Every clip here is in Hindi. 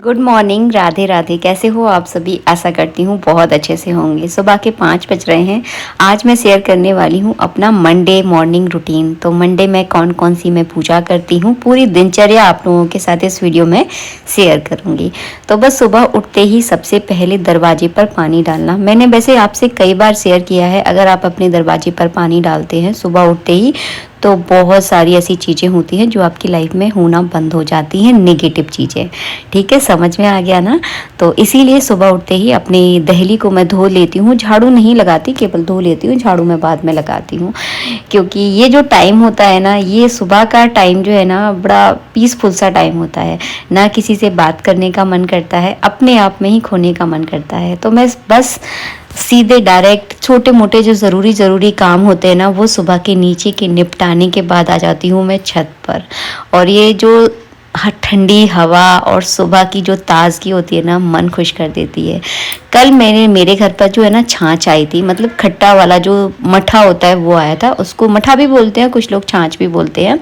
Good morning, Radhe Radhe. कैसे हो आप सभी? आशा करती हूँ बहुत अच्छे से होंगे। सुबह के 5 बज रहे हैं। आज मैं शेयर करने वाली हूँ अपना मंडे मॉर्निंग रूटीन। तो मंडे में कौन कौन सी मैं पूजा करती हूँ, पूरी दिनचर्या आप लोगों के साथ इस वीडियो में शेयर करूँगी। तो बस सुबह उठते ही सबसे पहले दरवाजे पर पानी डालना। मैंने वैसे आपसे कई बार शेयर किया है, अगर आप अपने दरवाजे पर पानी डालते हैं सुबह उठते ही तो बहुत सारी ऐसी चीज़ें होती हैं जो आपकी लाइफ में होना बंद हो जाती हैं, नेगेटिव चीज़ें। ठीक है, समझ में आ गया ना? तो इसीलिए सुबह उठते ही अपनी दहली को मैं धो लेती हूँ। झाड़ू नहीं लगाती, केवल धो लेती हूँ, झाड़ू मैं बाद में लगाती हूँ। क्योंकि ये जो टाइम होता है ना, ये सुबह का टाइम जो है ना, बड़ा पीसफुल सा टाइम होता है। ना किसी से बात करने का मन करता है, अपने आप में ही खोने का मन करता है। तो मैं बस सीधे डायरेक्ट छोटे मोटे जो ज़रूरी काम होते हैं ना, वो सुबह के नीचे के निपटाने के बाद आ जाती हूँ मैं छत पर। और ये जो ठंडी हवा और सुबह की जो ताज़गी होती है ना, मन खुश कर देती है। कल मेरे घर पर जो है ना छाछ आई थी, मतलब खट्टा वाला जो मठा होता है वो आया था। उसको मठा भी बोलते हैं, कुछ लोग छाछ भी बोलते हैं।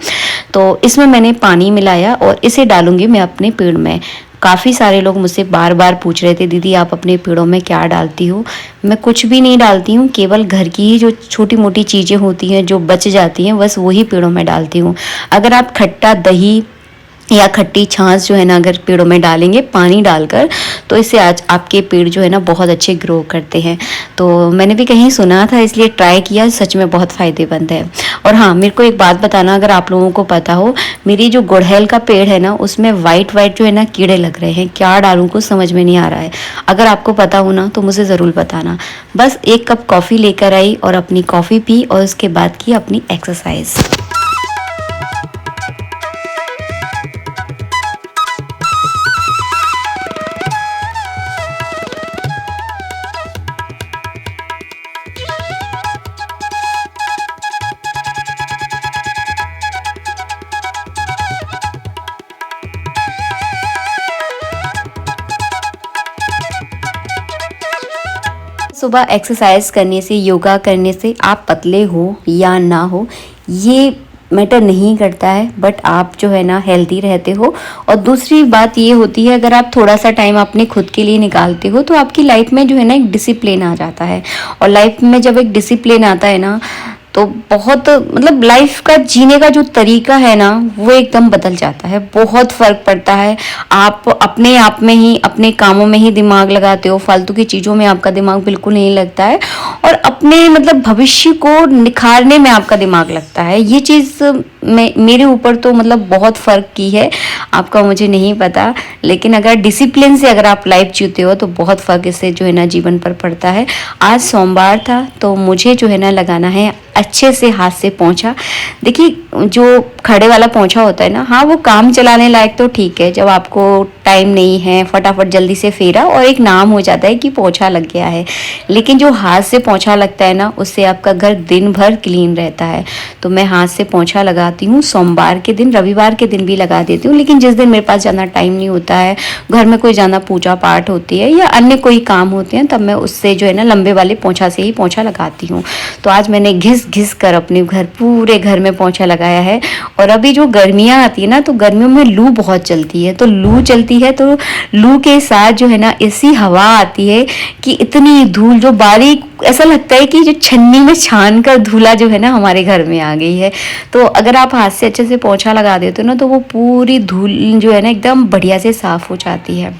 तो इसमें मैंने पानी मिलाया और इसे डालूंगी मैं अपने पेड़ में। काफ़ी सारे लोग मुझसे बार बार पूछ रहे थे, दीदी आप अपने पेड़ों में क्या डालती हो? मैं कुछ भी नहीं डालती हूँ, केवल घर की ही जो छोटी मोटी चीज़ें होती हैं जो बच जाती हैं, बस वही पेड़ों में डालती हूँ। अगर आप खट्टा दही या खट्टी छाछ जो है ना, अगर पेड़ों में डालेंगे पानी डालकर, तो इससे आज आपके पेड़ जो है ना बहुत अच्छे ग्रो करते हैं। तो मैंने भी कहीं सुना था, इसलिए ट्राई किया, सच में बहुत फ़ायदेमंद है। और हाँ, मेरे को एक बात बताना, अगर आप लोगों को पता हो, मेरी जो गुड़हल का पेड़ है ना, उसमें वाइट वाइट जो है ना कीड़े लग रहे हैं। क्या डालूं कुछ समझ में नहीं आ रहा है। अगर आपको पता हो ना तो मुझे ज़रूर बताना। बस 1 कप कॉफ़ी लेकर आई और अपनी कॉफ़ी पी और उसके बाद की अपनी एक्सरसाइज। सुबह एक्सरसाइज करने से, योगा करने से आप पतले हो या ना हो ये मैटर नहीं करता है, बट आप जो है ना हेल्दी रहते हो। और दूसरी बात ये होती है, अगर आप थोड़ा सा टाइम अपने खुद के लिए निकालते हो तो आपकी लाइफ में जो है ना एक डिसिप्लिन आ जाता है। और लाइफ में जब एक डिसिप्लिन आता है ना, तो बहुत मतलब लाइफ का जीने का जो तरीका है ना, वो एकदम बदल जाता है। बहुत फ़र्क पड़ता है। आप अपने आप में ही, अपने कामों में ही दिमाग लगाते हो, फालतू की चीज़ों में आपका दिमाग बिल्कुल नहीं लगता है। और अपने मतलब भविष्य को निखारने में आपका दिमाग लगता है। ये चीज़ मेरे ऊपर तो मतलब बहुत फ़र्क की है। आपका मुझे नहीं पता, लेकिन अगर डिसिप्लिन से अगर आप लाइफ जीते हो तो बहुत फ़र्क इससे जो है ना जीवन पर पड़ता है। आज सोमवार था तो मुझे जो है ना लगाना है अच्छे से हाथ से पोंछा। देखिए, जो खड़े वाला पोंछा होता है ना, हाँ वो काम चलाने लायक तो ठीक है, जब आपको टाइम नहीं है फटाफट जल्दी से फेरा और एक नाम हो जाता है कि पोंछा लग गया है। लेकिन जो हाथ से पोंछा लगता है ना, उससे आपका घर दिन भर क्लीन रहता है। तो मैं हाथ से पोंछा लगाती हूँ सोमवार के दिन, रविवार के दिन भी लगा देती हूँ। लेकिन जिस दिन मेरे पास ज़्यादा टाइम नहीं होता है, घर में कोई ज़्यादा पूजा पाठ होती है या अन्य कोई काम होते हैं, तब मैं उससे जो है ना लंबे वाले पोंछा से ही पोंछा लगाती हूँ। तो आज मैंने घिस घिस कर अपने पूरे घर में पोंछा लगाया है। और अभी जो गर्मियाँ आती है ना, तो गर्मियों में लू बहुत चलती है। तो लू चलती है तो लू के साथ जो है ना ऐसी हवा आती है कि इतनी धूल, जो बारीक ऐसा लगता है कि जो छन्नी में छान कर धूला जो है ना हमारे घर में आ गई है। तो अगर आप हाथ से अच्छे से पोंछा लगा देते हो ना, तो वो पूरी धूल जो है ना एकदम बढ़िया से साफ़ हो जाती है।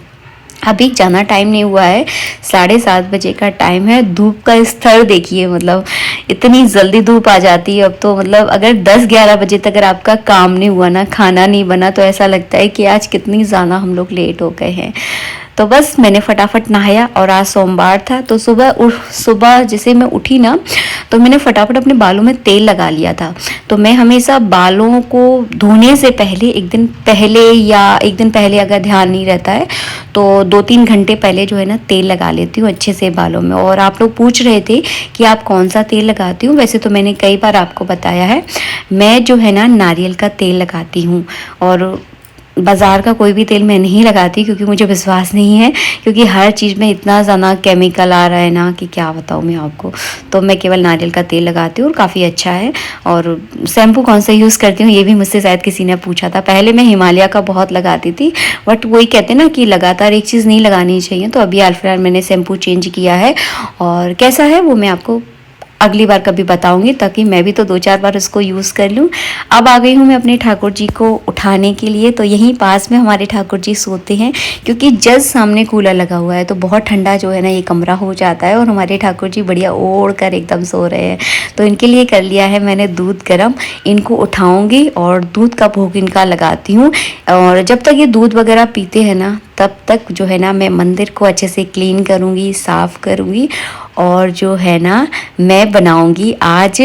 अभी ज़्यादा टाइम नहीं हुआ है, 7:30 बजे का टाइम है। धूप का स्तर देखिए, मतलब इतनी जल्दी धूप आ जाती है अब तो। मतलब अगर 10-11 बजे तक अगर आपका काम नहीं हुआ ना, खाना नहीं बना, तो ऐसा लगता है कि आज कितनी ज़्यादा हम लोग लेट हो गए हैं। तो बस मैंने फटाफट नहाया और आज सोमवार था तो सुबह जैसे मैं उठी ना, तो मैंने फटाफट अपने बालों में तेल लगा लिया था। तो मैं हमेशा बालों को धोने से पहले, एक दिन पहले अगर ध्यान नहीं रहता है तो 2-3 घंटे पहले जो है ना तेल लगा लेती हूँ अच्छे से बालों में। और आप लोग पूछ रहे थे कि आप कौन सा तेल लगाती हूँ, वैसे तो मैंने कई बार आपको बताया है, मैं जो है ना नारियल का तेल लगाती हूँ। और बाज़ार का कोई भी तेल मैं नहीं लगाती, क्योंकि मुझे विश्वास नहीं है, क्योंकि हर चीज़ में इतना ज़्यादा केमिकल आ रहा है ना कि क्या बताऊँ मैं आपको। तो मैं केवल नारियल का तेल लगाती हूँ और काफ़ी अच्छा है। और शैम्पू कौन सा यूज़ करती हूँ ये भी मुझसे शायद किसी ने पूछा था। पहले मैं हिमालय का बहुत लगाती थी, बट वही कहते हैं ना कि लगातार एक चीज़ नहीं लगानी चाहिए। तो अभी हाल फिलहाल मैंने शैम्पू चेंज किया है, और कैसा है वो मैं आपको अगली बार कभी बताऊंगी, ताकि मैं भी तो 2-4 बार उसको यूज़ कर लूँ। अब आ गई हूँ मैं अपने ठाकुर जी को उठाने के लिए। तो यहीं पास में हमारे ठाकुर जी सोते हैं, क्योंकि जस्ट सामने कूलर लगा हुआ है, तो बहुत ठंडा जो है ना ये कमरा हो जाता है, और हमारे ठाकुर जी बढ़िया ओढ़ कर एकदम सो रहे हैं। तो इनके लिए कर लिया है मैंने दूध गर्म। इनको उठाऊँगी और दूध का भोग इनका लगाती हूँ। और जब तक ये दूध वगैरह पीते हैं ना, तब तक जो है ना मैं मंदिर को अच्छे से क्लीन करूँगी, साफ़ करूँगी। और जो है ना मैं बनाऊंगी आज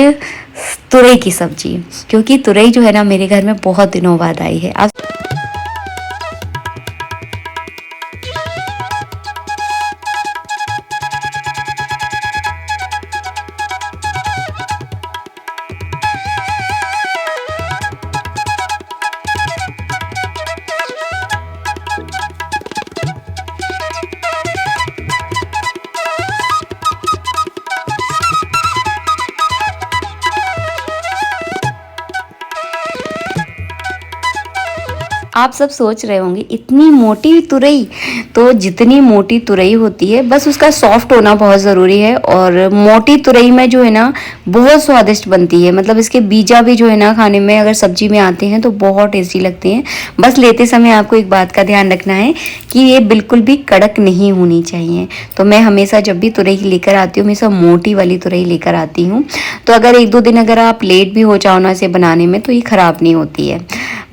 तुरई की सब्जी, क्योंकि तुरई जो है ना मेरे घर में बहुत दिनों बाद आई है। अब आप सब सोच रहे होंगे इतनी मोटी तुरई, तो जितनी मोटी तुरई होती है बस उसका सॉफ्ट होना बहुत ज़रूरी है। और मोटी तुरई में जो है ना बहुत स्वादिष्ट बनती है, मतलब इसके बीजा भी जो है ना खाने में अगर सब्जी में आते हैं तो बहुत टेस्टी लगते हैं। बस लेते समय आपको एक बात का ध्यान रखना है कि ये बिल्कुल भी कड़क नहीं होनी चाहिए। तो मैं हमेशा जब भी तुरई लेकर आती हूँ, हमेशा मोटी वाली तुरई लेकर आती हूँ। तो अगर 1-2 दिन अगर आप लेट भी हो जाओ ना इसे बनाने में, तो ये ख़राब नहीं होती है।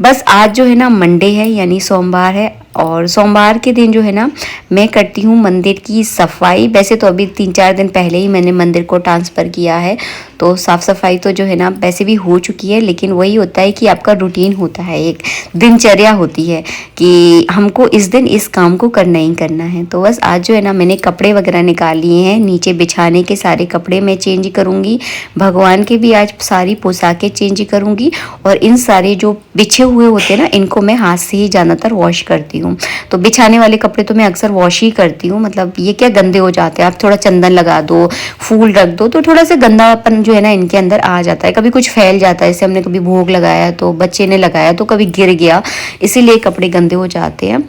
बस आज जो है ना मंडे है, यानी सोमवार है, और सोमवार के दिन जो है ना मैं करती हूँ मंदिर की सफाई। वैसे तो अभी 3-4 दिन पहले ही मैंने मंदिर को ट्रांसफ़र किया है, तो साफ़ सफाई तो जो है ना वैसे भी हो चुकी है। लेकिन वही होता है कि आपका रूटीन होता है, एक दिनचर्या होती है कि हमको इस दिन इस काम को करना ही करना है। तो बस आज जो है ना मैंने कपड़े वगैरह निकाल लिए हैं, नीचे बिछाने के सारे कपड़े मैं चेंज करूँगी, भगवान के भी आज सारी पोशाकें चेंज करूँगी। और इन सारे जो बिछे हुए होते हैं ना इनको मैं हाथ से ही ज़्यादातर वॉश करती हूँ। तो बिछाने वाले कपड़े तो मैं अक्सर वॉश ही करती हूँ, मतलब ये क्या गंदे हो जाते हैं। आप थोड़ा चंदन लगा दो, फूल रख दो, तो थोड़ा सा गंदापन जो है ना इनके अंदर आ जाता है। कभी कुछ फैल जाता है, जैसे हमने कभी भोग लगाया तो बच्चे ने लगाया तो कभी गिर गया, इसीलिए कपड़े गंदे हो जाते हैं।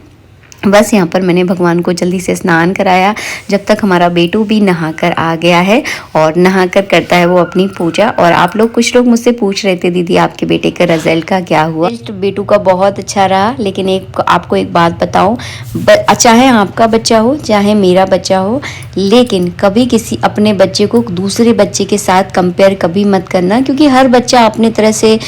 बस यहाँ पर मैंने भगवान को जल्दी से स्नान कराया, जब तक हमारा बेटू भी नहाकर आ गया है, और नहाकर करता है वो अपनी पूजा। और आप लोग कुछ लोग मुझसे पूछ रहे थे दीदी आपके बेटे का रिजल्ट का क्या हुआ। बेटू का बहुत अच्छा रहा, लेकिन आपको एक बात बताऊं, चाहे आपका बच्चा हो चाहे मेरा बच्चा हो, लेकिन कभी किसी अपने बच्चे को दूसरे बच्चे के साथ कंपेयर कभी मत करना, क्योंकि हर बच्चा अपनी तरह से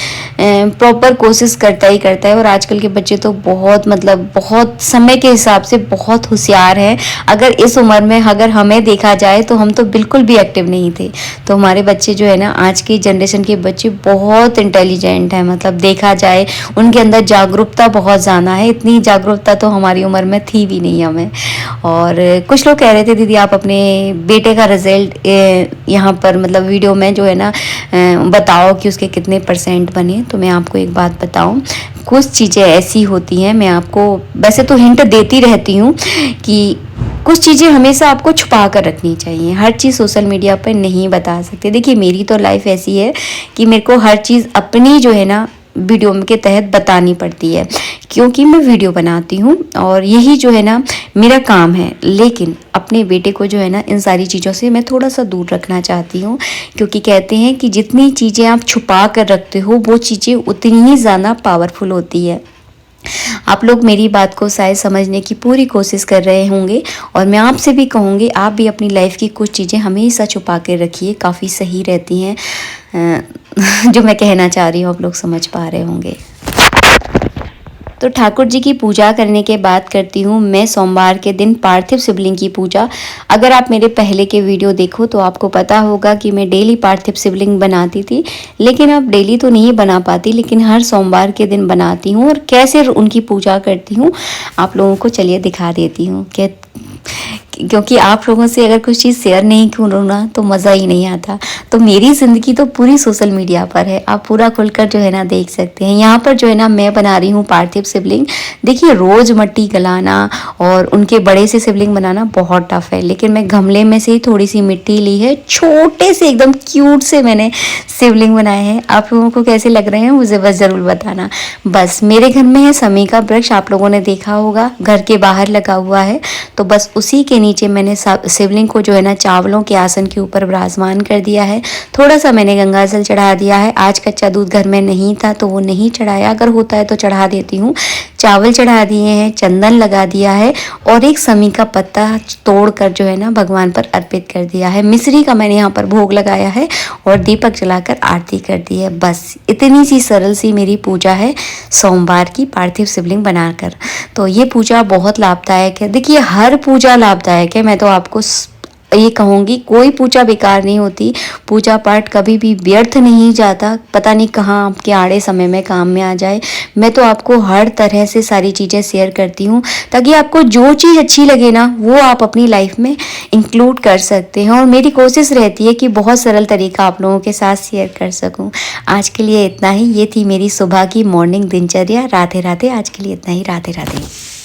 प्रॉपर कोशिश करता ही करता है। और आजकल के बच्चे तो बहुत मतलब बहुत समय के हिसाब से बहुत होशियार है। अगर इस उम्र में अगर हमें देखा जाए तो हम तो बिल्कुल भी एक्टिव नहीं थे। तो हमारे बच्चे जो है ना आज की जनरेशन के बच्चे बहुत इंटेलिजेंट हैं, मतलब देखा जाए उनके अंदर जागरूकता बहुत ज़्यादा है। इतनी जागरूकता तो हमारी उम्र में थी भी नहीं हमें। और कुछ लोग कह रहे थे दीदी आप अपने बेटे का रिजल्ट यहाँ पर मतलब वीडियो में जो है ना बताओ कि उसके कितने % बने। तो मैं आपको एक बात बताऊँ, कुछ चीज़ें ऐसी होती हैं, मैं आपको वैसे तो हिंट देती रहती हूँ कि कुछ चीज़ें हमेशा आपको छुपा कर रखनी चाहिए। हर चीज़ सोशल मीडिया पर नहीं बता सकते। देखिए मेरी तो लाइफ ऐसी है कि मेरे को हर चीज़ अपनी जो है ना वीडियो के तहत बतानी पड़ती है, क्योंकि मैं वीडियो बनाती हूँ और यही जो है ना मेरा काम है। लेकिन अपने बेटे को जो है ना इन सारी चीज़ों से मैं थोड़ा सा दूर रखना चाहती हूँ, क्योंकि कहते हैं कि जितनी चीज़ें आप छुपा कर रखते हो वो चीज़ें उतनी ही ज़्यादा पावरफुल होती है। आप लोग मेरी बात को शायद समझने की पूरी कोशिश कर रहे होंगे, और मैं आपसे भी कहूँगी आप भी अपनी लाइफ की कुछ चीज़ें हमेशा छुपा के रखिए, काफ़ी सही रहती हैं। जो मैं कहना चाह रही हूँ आप लोग समझ पा रहे होंगे। तो ठाकुर जी की पूजा करने के बाद करती हूँ मैं सोमवार के दिन पार्थिव शिवलिंग की पूजा। अगर आप मेरे पहले के वीडियो देखो तो आपको पता होगा कि मैं डेली पार्थिव शिवलिंग बनाती थी, लेकिन अब डेली तो नहीं बना पाती, लेकिन हर सोमवार के दिन बनाती हूँ। और कैसे उनकी पूजा करती हूँ आप लोगों को चलिए दिखा देती हूँ। क्योंकि आप लोगों से अगर कुछ चीज़ शेयर नहीं करूँ ना तो मज़ा ही नहीं आता। तो मेरी ज़िंदगी तो पूरी सोशल मीडिया पर है, आप पूरा खुलकर जो है ना देख सकते हैं। यहाँ पर जो है ना मैं बना रही हूँ पार्थिव शिवलिंग। देखिए रोज़ मट्टी गलाना और उनके बड़े से शिवलिंग बनाना बहुत टफ है, लेकिन मैं गमले में से ही थोड़ी सी मिट्टी ली है, छोटे से एकदम क्यूट से मैंने शिवलिंग बनाए हैं। आप लोगों को कैसे लग रहे हैं मुझे बस ज़रूर बताना। बस मेरे घर में है समी का वृक्ष, आप लोगों ने देखा होगा घर के बाहर लगा हुआ है। तो बस उसी के नीचे मैंने शिवलिंग को जो है ना चावलों के आसन के ऊपर विराजमान कर दिया है। थोड़ा सा मैंने गंगा जल चढ़ा दिया है। आज कच्चा दूध घर में नहीं था तो वो नहीं चढ़ाया, अगर होता है तो चढ़ा देती हूँ। चावल चढ़ा दिए हैं, चंदन लगा दिया है और एक समी का पत्ता तोड़ कर जो है ना भगवान पर अर्पित कर दिया है। मिश्री का मैंने यहाँ पर भोग लगाया है और दीपक जलाकर आरती कर दी है। बस इतनी सी सरल सी मेरी पूजा है सोमवार की पार्थिव शिवलिंग बनाकर। तो ये पूजा बहुत लाभदायक है। देखिए हर पूजा लाभदायक है, मैं तो आपको ये कहूँगी कोई पूजा बेकार नहीं होती। पूजा पाठ कभी भी व्यर्थ नहीं जाता, पता नहीं कहाँ आपके आड़े समय में काम में आ जाए। मैं तो आपको हर तरह से सारी चीज़ें शेयर करती हूँ ताकि आपको जो चीज़ अच्छी लगे ना वो आप अपनी लाइफ में इंक्लूड कर सकते हैं। और मेरी कोशिश रहती है कि बहुत सरल तरीका आप लोगों के साथ शेयर कर सकूँ। आज के लिए इतना ही। ये थी मेरी सुबह की मॉर्निंग दिनचर्या। राधे राधे। आज के लिए इतना ही। राधे राधे।